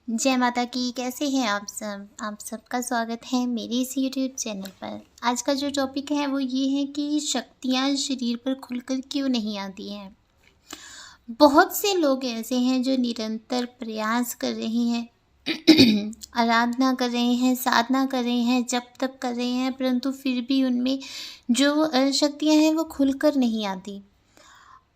जय माता की। कैसे हैं आप सब? आप सबका स्वागत है मेरे इस यूट्यूब चैनल पर। आज का जो टॉपिक है वो ये है कि शक्तियाँ शरीर पर खुलकर क्यों नहीं आती हैं। बहुत से लोग ऐसे हैं जो निरंतर प्रयास कर रहे हैं, आराधना कर रहे हैं, साधना कर रहे हैं, जप तप कर रहे हैं, परंतु फिर भी उनमें जो शक्तियाँ हैं वो खुलकर नहीं आती।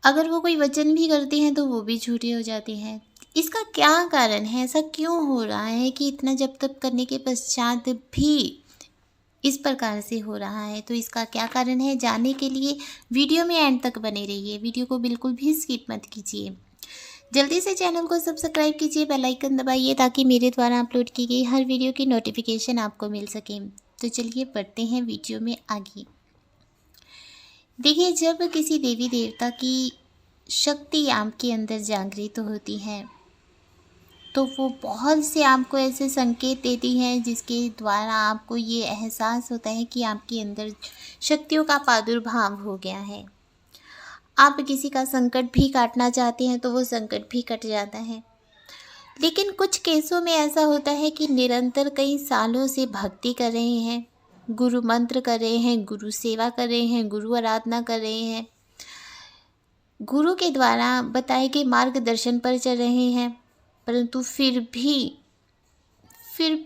अगर वो कोई वचन भी करते हैं तो वो भी झूठे हो जाते हैं। इसका क्या कारण है? ऐसा क्यों हो रहा है कि इतना जप तप करने के पश्चात भी इस प्रकार से हो रहा है? तो इसका क्या कारण है, जानने के लिए वीडियो में एंड तक बने रहिए। वीडियो को बिल्कुल भी स्किप मत कीजिए। जल्दी से चैनल को सब्सक्राइब कीजिए, बेल आइकन दबाइए ताकि मेरे द्वारा अपलोड की गई हर वीडियो की नोटिफिकेशन आपको मिल सके। तो चलिए बढ़ते हैं वीडियो में आगे। देखिए, जब किसी देवी देवता की शक्ति आपके अंदर जागृत होती है तो वो बहुत से आपको ऐसे संकेत देती है जिसके द्वारा आपको ये एहसास होता है कि आपके अंदर शक्तियों का प्रादुर्भाव हो गया है। आप किसी का संकट भी काटना चाहते हैं तो वो संकट भी कट जाता है। लेकिन कुछ केसों में ऐसा होता है कि निरंतर कई सालों से भक्ति कर रहे हैं, गुरु मंत्र कर रहे हैं, गुरु सेवा कर रहे हैं, गुरु आराधना कर रहे हैं, गुरु के द्वारा बताए गए मार्गदर्शन पर चल रहे हैं, परंतु फिर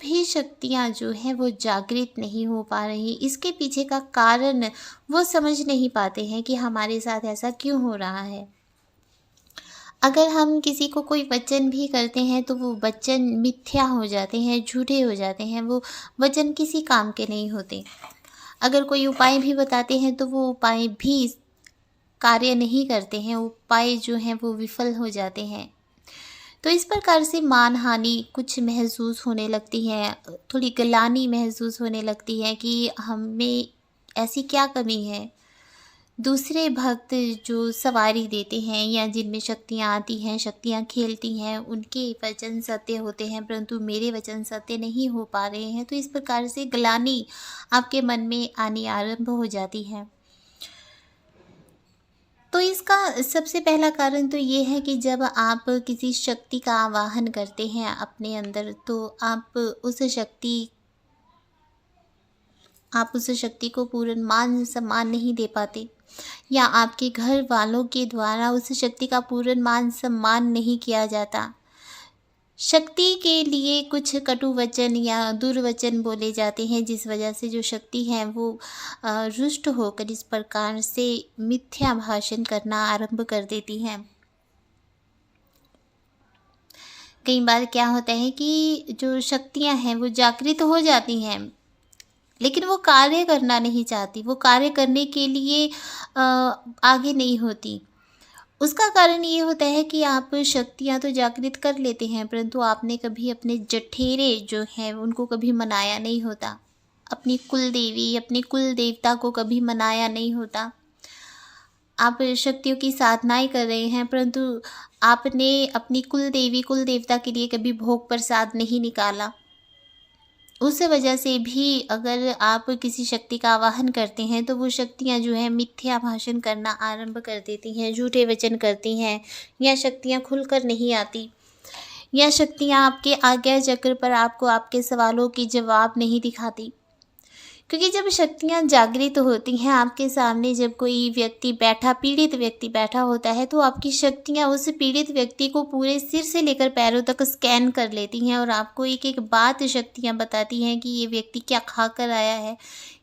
भी शक्तियाँ जो हैं वो जागृत नहीं हो पा रही। इसके पीछे का कारण वो समझ नहीं पाते हैं कि हमारे साथ ऐसा क्यों हो रहा है। अगर हम किसी को कोई वचन भी करते हैं तो वो वचन मिथ्या हो जाते हैं, झूठे हो जाते हैं, वो वचन किसी काम के नहीं होते। अगर कोई उपाय भी बताते हैं तो वो उपाय भी कार्य नहीं करते हैं, उपाय जो हैं वो विफल हो जाते हैं। तो इस प्रकार से मानहानि कुछ महसूस होने लगती है, थोड़ी ग्लानि महसूस होने लगती है कि हमें ऐसी क्या कमी है। दूसरे भक्त जो सवारी देते हैं या जिनमें शक्तियाँ आती हैं, शक्तियाँ खेलती हैं, उनके वचन सत्य होते हैं परंतु मेरे वचन सत्य नहीं हो पा रहे हैं। तो इस प्रकार से ग्लानि आपके मन में आनी आरंभ हो जाती है। तो इसका सबसे पहला कारण तो ये है कि जब आप किसी शक्ति का आवाहन करते हैं अपने अंदर तो आप उस शक्ति को पूर्ण मान सम्मान नहीं दे पाते, या आपके घर वालों के द्वारा उस शक्ति का पूर्ण मान सम्मान नहीं किया जाता। शक्ति के लिए कुछ कटु वचन या दुर्वचन बोले जाते हैं जिस वजह से जो शक्ति है वो रुष्ट होकर इस प्रकार से मिथ्या भाषण करना आरंभ कर देती है। कई बार क्या होता है कि जो शक्तियां हैं वो जागृत हो जाती हैं लेकिन वो कार्य करना नहीं चाहती, वो कार्य करने के लिए आगे नहीं होती। उसका कारण ये होता है कि आप शक्तियाँ तो जागृत कर लेते हैं परंतु आपने कभी अपने जठेरे जो हैं उनको कभी मनाया नहीं होता। अपनी कुल देवी, अपने कुल देवता को कभी मनाया नहीं होता। आप शक्तियों की साधनाएँ कर रहे हैं परंतु आपने अपनी कुल देवी, कुल देवता के लिए कभी भोग प्रसाद नहीं निकाला। उस वजह से भी अगर आप किसी शक्ति का आवाहन करते हैं तो वो शक्तियाँ जो हैं मिथ्या भाषण करना आरंभ कर देती हैं, झूठे वचन करती हैं, या शक्तियाँ खुलकर नहीं आती, या शक्तियाँ आपके आज्ञा चक्र पर आपको आपके सवालों के जवाब नहीं दिखाती। क्योंकि जब शक्तियाँ जागृत होती हैं आपके सामने, जब कोई व्यक्ति बैठा, पीड़ित व्यक्ति बैठा होता है तो आपकी शक्तियाँ उस पीड़ित व्यक्ति को पूरे सिर से लेकर पैरों तक स्कैन कर लेती हैं और आपको एक एक बात शक्तियाँ बताती हैं कि ये व्यक्ति क्या खा कर आया है,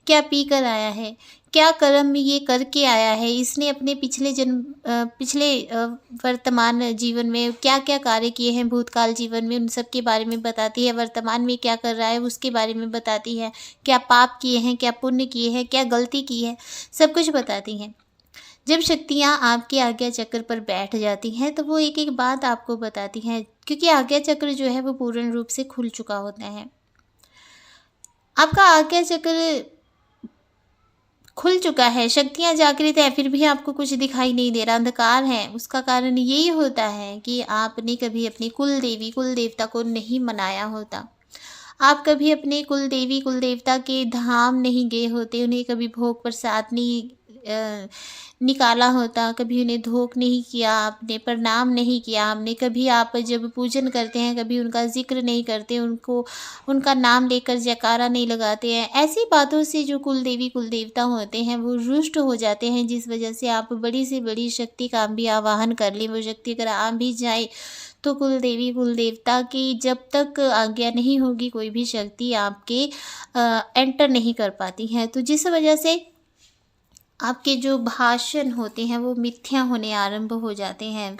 क्या पी कर आया है, क्या कर्म ये करके आया है, इसने अपने पिछले वर्तमान जीवन में क्या क्या कार्य किए हैं, भूतकाल जीवन में उन सब के बारे में बताती है, वर्तमान में क्या कर रहा है उसके बारे में बताती है, क्या पाप किए हैं, क्या पुण्य किए हैं, क्या गलती की है, सब कुछ बताती हैं। जब शक्तियाँ आपके आज्ञा चक्र पर बैठ जाती हैं तो वो एक एक बात आपको बताती हैं, क्योंकि आज्ञा चक्र जो है वो पूर्ण रूप से खुल चुका होता है। आपका आज्ञा चक्र खुल चुका है, शक्तियाँ जागृत है, फिर भी आपको कुछ दिखाई नहीं दे रहा, अंधकार है। उसका कारण यही होता है कि आपने कभी अपनी कुल देवी, कुल देवता को नहीं मनाया होता। आप कभी अपने कुल देवी, कुल देवता के धाम नहीं गए होते, उन्हें कभी भोग प्रसाद नहीं निकाला होता, कभी उन्हें धोख नहीं किया आपने, प्रणाम नहीं किया आपने, कभी आप जब पूजन करते हैं कभी उनका ज़िक्र नहीं करते, उनको उनका नाम लेकर जयकारा नहीं लगाते हैं। ऐसी बातों से जो कुल देवी कुल देवता होते हैं वो रुष्ट हो जाते हैं, जिस वजह से आप बड़ी से बड़ी शक्ति का भी आवाहन कर लें, वो शक्ति अगर आ भी जाए तो कुल देवी कुल देवता की जब तक आज्ञा नहीं होगी कोई भी शक्ति आपके एंटर नहीं कर पाती हैं। तो जिस वजह से आपके जो भाषण होते हैं वो मिथ्या होने आरंभ हो जाते हैं।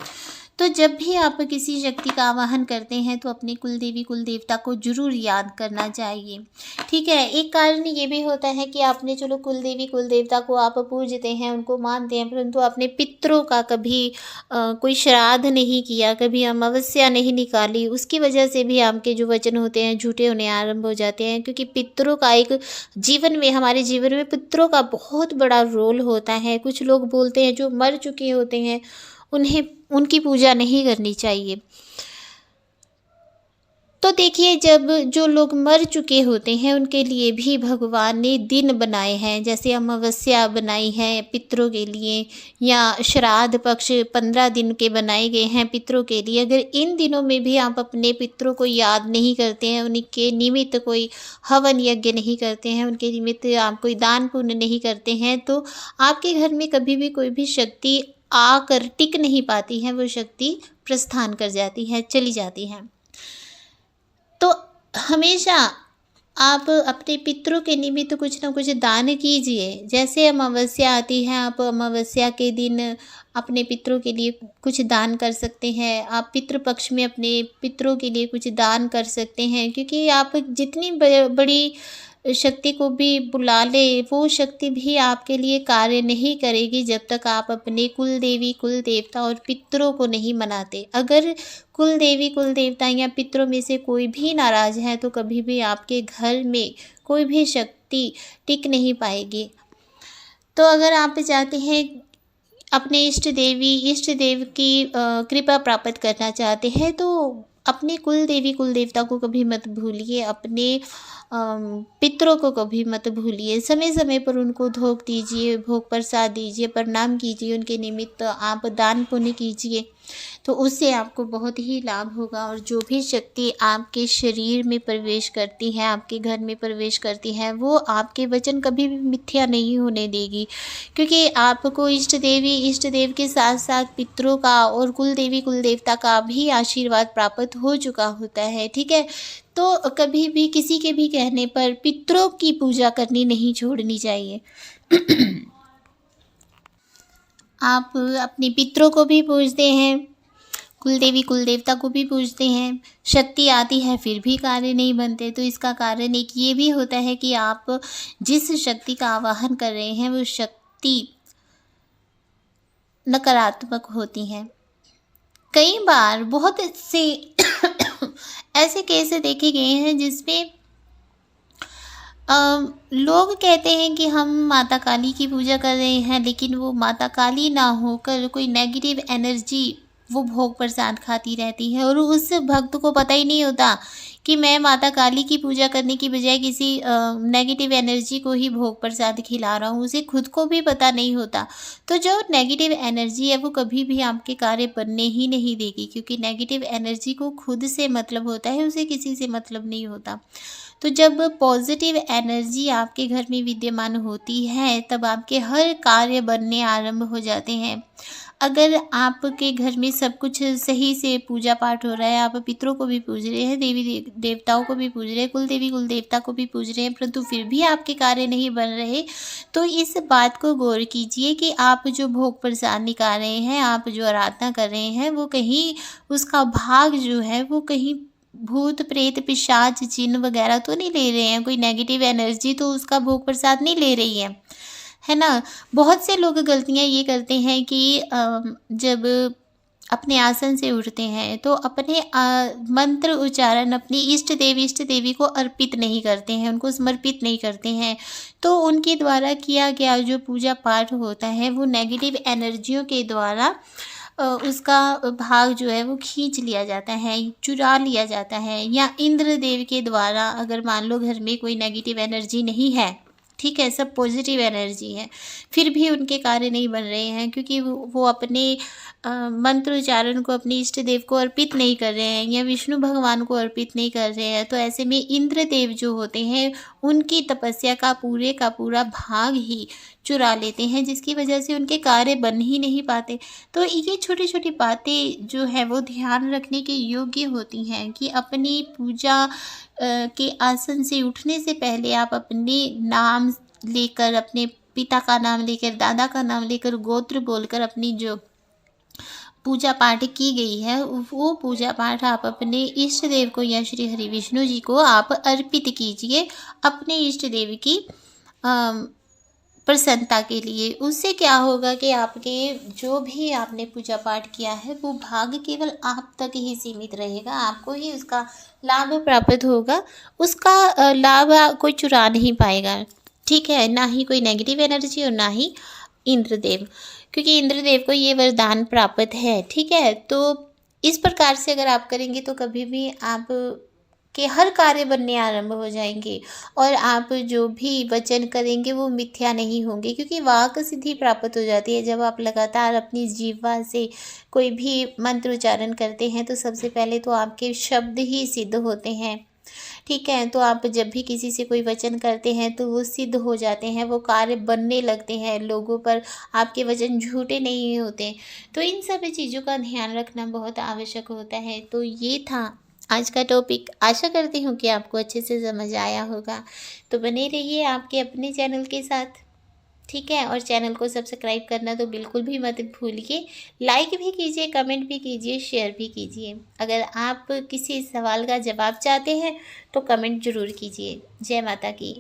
तो जब भी आप किसी शक्ति का आवाहन करते हैं तो अपने कुल देवी कुल देवता को ज़रूर याद करना चाहिए, ठीक है। एक कारण ये भी होता है कि आपने चलो कुल देवी कुल देवता को आप पूजते हैं, उनको मानते हैं, परंतु आपने पितरों का कभी कोई श्राद्ध नहीं किया, कभी अमावस्या नहीं निकाली, उसकी वजह से भी आपके जो वचन होते हैं झूठे होने आरंभ हो जाते हैं। क्योंकि पितरों का एक जीवन में, हमारे जीवन में पितरों का बहुत बड़ा रोल होता है। कुछ लोग बोलते हैं जो मर चुके होते हैं उन्हें उनकी पूजा नहीं करनी चाहिए। तो देखिए, जब जो लोग मर चुके होते हैं उनके लिए भी भगवान ने दिन बनाए हैं, जैसे अमावस्या बनाई है पितरों के लिए, या श्राद्ध पक्ष 15 दिन के बनाए गए हैं पितरों के लिए। अगर इन दिनों में भी आप अपने पितरों को याद नहीं करते हैं, उनके निमित्त कोई हवन यज्ञ नहीं करते हैं, उनके निमित्त आप कोई दान पुण्य नहीं करते हैं, तो आपके घर में कभी भी कोई भी शक्ति आकर टिक नहीं पाती है, वो शक्ति प्रस्थान कर जाती है, चली जाती है। तो हमेशा आप अपने पितरों के निमित्त कुछ ना कुछ दान कीजिए। जैसे अमावस्या आती है, आप अमावस्या के दिन अपने पितरों के लिए कुछ दान कर सकते हैं। आप पितृपक्ष में अपने पितरों के लिए कुछ दान कर सकते हैं, क्योंकि आप जितनी बड़ी शक्ति को भी बुला ले, वो शक्ति भी आपके लिए कार्य नहीं करेगी जब तक आप अपने कुल देवी कुल देवता और पितरों को नहीं मनाते। अगर कुल देवी कुल देवता या पितरों में से कोई भी नाराज़ है तो कभी भी आपके घर में कोई भी शक्ति टिक नहीं पाएगी। तो अगर आप चाहते हैं अपने इष्ट देव की कृपा प्राप्त करना चाहते हैं तो अपने कुल देवी कुल देवता को कभी मत भूलिए, अपने पितरों को कभी मत भूलिए। समय समय पर उनको धोख दीजिए, भोग प्रसाद दीजिए, प्रणाम कीजिए, उनके निमित्त आप दान पुण्य कीजिए, तो उससे आपको बहुत ही लाभ होगा। और जो भी शक्ति आपके शरीर में प्रवेश करती है, आपके घर में प्रवेश करती है, वो आपके वचन कभी भी मिथ्या नहीं होने देगी, क्योंकि आपको इष्ट देव के साथ साथ पितरों का और कुल देवी कुल देवता का भी आशीर्वाद प्राप्त हो चुका होता है, ठीक है। तो कभी भी किसी के भी कहने पर पितरों की पूजा करनी नहीं छोड़नी चाहिए। आप अपने पितरों को भी पूजते हैं, कुल देवी कुल देवता को भी पूजते हैं, शक्ति आती है फिर भी कार्य नहीं बनते, तो इसका कारण एक ये भी होता है कि आप जिस शक्ति का आवाहन कर रहे हैं वो शक्ति नकारात्मक होती हैं। कई बार बहुत से ऐसे केस देखे गए हैं जिसमें लोग कहते हैं कि हम माता काली की पूजा कर रहे हैं, लेकिन वो माता काली ना होकर कोई नेगेटिव एनर्जी वो भोग प्रसाद खाती रहती है, और उस भक्त को पता ही नहीं होता कि मैं माता काली की पूजा करने की बजाय किसी नेगेटिव एनर्जी को ही भोग प्रसाद खिला रहा हूँ, उसे खुद को भी पता नहीं होता। तो जो नेगेटिव एनर्जी है वो कभी भी आपके कार्य बनने ही नहीं देगी, क्योंकि नेगेटिव एनर्जी को खुद से मतलब होता है, उसे किसी से मतलब नहीं होता। तो जब पॉजिटिव एनर्जी आपके घर में विद्यमान होती है तब आपके हर कार्य बनने आरंभ हो जाते हैं। अगर आपके घर में सब कुछ सही से पूजा पाठ हो रहा है, आप पितरों को भी पूज रहे हैं, देवी देवताओं को भी पूज रहे हैं, कुल देवी कुल देवता को भी पूज रहे हैं, परंतु फिर भी आपके कार्य नहीं बन रहे, तो इस बात को गौर कीजिए कि आप जो भोग प्रसाद निकाल रहे हैं, आप जो आराधना कर रहे हैं, वो कहीं उसका भाग जो है वो कहीं भूत प्रेत पिशाच जिन्न वगैरह तो नहीं ले रहे हैं, कोई नेगेटिव एनर्जी तो उसका भोग प्रसाद नहीं ले रही है ना। बहुत से लोग गलतियां ये करते हैं कि जब अपने आसन से उठते हैं तो अपने मंत्र उच्चारण अपनी इष्ट देवी को अर्पित नहीं करते हैं, उनको समर्पित नहीं करते हैं, तो उनके द्वारा किया गया जो पूजा पाठ होता है वो नेगेटिव एनर्जियों के द्वारा उसका भाग जो है वो खींच लिया जाता है, चुरा लिया जाता है। या इंद्र देव के द्वारा, अगर मान लो घर में कोई नेगेटिव एनर्जी नहीं है ठीक है, सब पॉजिटिव एनर्जी है, फिर भी उनके कार्य नहीं बन रहे हैं क्योंकि वो अपने मंत्र उच्चारण को अपने इष्ट देव को अर्पित नहीं कर रहे हैं या विष्णु भगवान को अर्पित नहीं कर रहे हैं। तो ऐसे में इंद्र देव जो होते हैं, उनकी तपस्या का पूरे का पूरा भाग ही चुरा लेते हैं, जिसकी वजह से उनके कार्य बन ही नहीं पाते। तो ये छोटी-छोटी बातें जो है वो ध्यान रखने के योग्य होती हैं कि अपनी पूजा के आसन से उठने से पहले आप अपने नाम लेकर, अपने पिता का नाम लेकर, दादा का नाम लेकर, गोत्र बोलकर अपनी जो पूजा पाठ की गई है, वो पूजा पाठ आप अपने इष्ट देव को या श्री हरि विष्णु जी को आप अर्पित कीजिए अपने इष्ट देव की प्रसन्नता के लिए। उससे क्या होगा कि आपके जो भी आपने पूजा पाठ किया है वो भाग केवल आप तक ही सीमित रहेगा, आपको ही उसका लाभ प्राप्त होगा। उसका लाभ कोई चुरा नहीं पाएगा, ठीक है, ना ही कोई नेगेटिव एनर्जी और ना ही इंद्रदेव, क्योंकि इंद्रदेव को ये वरदान प्राप्त है, ठीक है। तो इस प्रकार से अगर आप करेंगे तो कभी भी आप के हर कार्य बनने आरंभ हो जाएंगे और आप जो भी वचन करेंगे वो मिथ्या नहीं होंगे, क्योंकि वाक सिद्धि प्राप्त हो जाती है जब आप लगातार अपनी जीवा से कोई भी मंत्र उच्चारण करते हैं। तो सबसे पहले तो आपके शब्द ही सिद्ध होते हैं, ठीक है। तो आप जब भी किसी से कोई वचन करते हैं तो वो सिद्ध हो जाते हैं, वो कार्य बनने लगते हैं, लोगों पर आपके वचन झूठे नहीं होते। तो इन सभी चीज़ों का ध्यान रखना बहुत आवश्यक होता है। तो ये था आज का टॉपिक। आशा करती हूँ कि आपको अच्छे से समझ आया होगा। तो बने रहिए आपके अपने चैनल के साथ, ठीक है। और चैनल को सब्सक्राइब करना तो बिल्कुल भी मत भूलिए। लाइक भी कीजिए, कमेंट भी कीजिए, शेयर भी कीजिए। अगर आप किसी सवाल का जवाब चाहते हैं तो कमेंट ज़रूर कीजिए। जय माता की।